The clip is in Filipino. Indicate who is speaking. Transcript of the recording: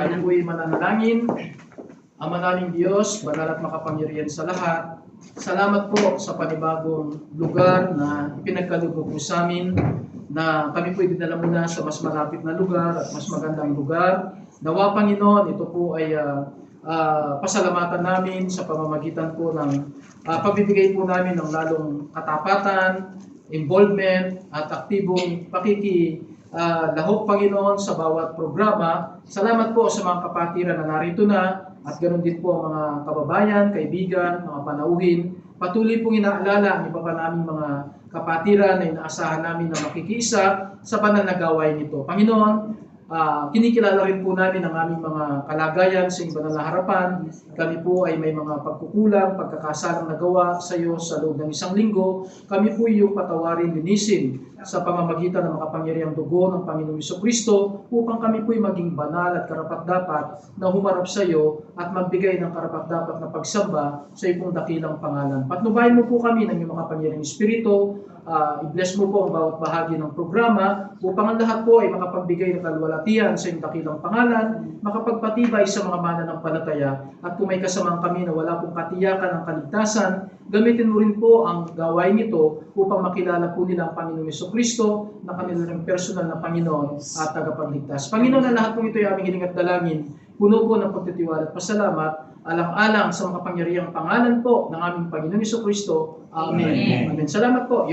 Speaker 1: Tayo po'y mananalangin. Ama naming Diyos, banal at makapangyarihan sa lahat, salamat po sa panibagong lugar na ipinagkaloob po sa amin, na kami po'y dinala muna sa mas malapit na lugar at mas magandang lugar. Nawa, Panginoon, ito po ay pasalamatan namin sa pamamagitan po ng pagbibigay po namin ng lalong katapatan, involvement at aktibong lahok, Panginoon, sa bawat programa. Salamat po sa mga kapatiran na narito na, at ganoon din po ang mga kababayan, kaibigan, mga panauhin. Patuloy pong inaalala ang iba pa naming mga kapatiran na inaasahan namin na makikiisa sa banal na gawain nito. Panginoon, kinikilala rin po namin ang aming mga kalagayan sa iyong banal na harapan. Kami po ay may mga pagkukulang, pagkakasalang nagawa sa iyo sa loob ng isang linggo. Kami po iyong patawarin, linisin sa pamamagitan ng makapangyarihang dugo ng Panginoong Jesucristo, upang kami po'y maging banal at karapat-dapat na humarap sa iyo at magbigay ng karapat-dapat na pagsamba sa iyong dakilang pangalan. Patnubayan mo po kami ng iyong makapangyarihang Espiritu. I-bless mo po ang bawat bahagi ng programa upang ang lahat po ay makapagbigay ng kalwalatian sa iyong dakilang pangalan, makapagpatibay sa mga mananampalataya, at kung may kasamang kami na wala pong katiyakan ng kaligtasan, gamitin mo rin po ang gawain ito upang makilala po nila ang Panginoong Jesucristo na kanilang personal na Panginoon at tagapagligtas. Panginoon, na lahat pong ito ay aming hiling at dalangin, puno po ng pagtitiwala at pasalamat, alang-alang sa makapangyarihang pangalan po ng aming Panginoong Jesucristo. Amen. Amen. Salamat po.